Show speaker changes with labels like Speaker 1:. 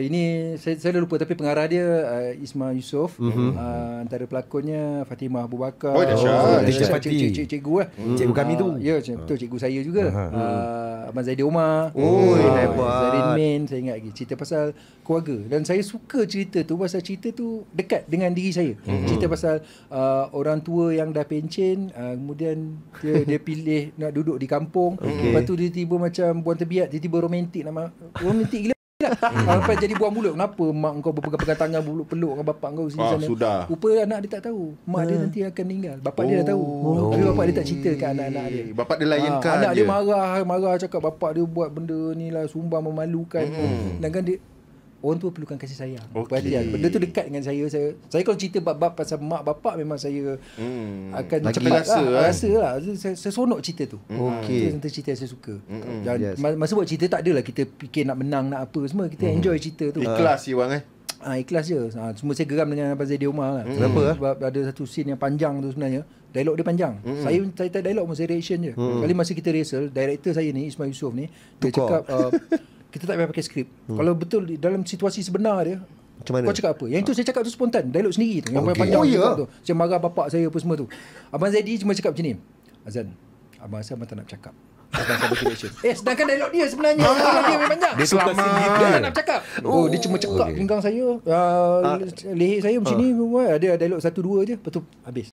Speaker 1: Ini saya dah lupa, tapi pengarah dia Ismail Yusof. Antara pelakonnya Fatimah Abu Bakar.
Speaker 2: Oh, dahsyat.
Speaker 1: Cikgu lah.
Speaker 3: Cikgu kami tu.
Speaker 1: Ya, betul, cikgu saya juga. Abang Zaidi Omar.
Speaker 3: Hebat.
Speaker 1: Zarin Min, saya ingat lagi. Cerita pasal keluarga. Dan saya suka cerita tu pasal cerita tu dekat dengan diri saya. Cerita pasal orang tua yang dah pencen, kemudian dia pilih nak duduk di kampung. Lepas tu dia tiba macam buang terbiat, dia tiba romantik gila. Sampai jadi buang mulut. Kenapa mak kau berpegang-pegang tangan, peluk dengan bapak kau sini sana?
Speaker 2: Sudah.
Speaker 1: Rupa anak dia tak tahu. Mak dia nanti akan meninggal. Bapak dia dah tahu. Tapi bapak dia tak cerita kat anak-anak dia.
Speaker 2: Bapak dia layankan
Speaker 1: anak dia marah cakap bapak dia buat benda ni lah, sumbang memalukan. Sedangkan dia, orang tua perlukan kasih sayang, perhatian. Benda tu dekat dengan saya. Saya kalau cerita bab-bab pasal mak bapak, memang saya akan cepat rasa lah. Saya seronok cerita tu. Itu cerita yang saya suka. Masa buat cerita tak adalah kita fikir nak menang, nak apa semua. Kita enjoy cerita tu.
Speaker 2: Ikhlas je bang
Speaker 1: Ikhlas je. Semua saya geram dengan Abang Zaidi Omar lah.
Speaker 3: Kenapa?
Speaker 1: Sebab ada satu scene yang panjang tu sebenarnya. Dialog dia panjang. Saya tak dialog pun, saya reaction je. Kali masa kita rehearsal, director saya ni, Ismail Yusof ni, dia cakap kita tak payah pakai skrip. Kalau betul dalam situasi sebenar dia,
Speaker 3: macam mana?
Speaker 1: Kau cakap apa? Yang tu saya cakap tu spontan, dialog sendiri tu. Yang panjang tu. Saya marah bapak saya apa semua tu. Abang Zaidi cuma cakap macam ni, Azan, abang rasa abang tak nak bercakap. Abang tak ada reaction. Sedangkan dialog dia sebenarnya dialog dia memang panjang.
Speaker 3: Dia selamat.
Speaker 1: Dia tak nak bercakap. Dia cuma cakap pinggang saya, leher saya macam ni. Ada dialog 1-2 je, lepas tu habis.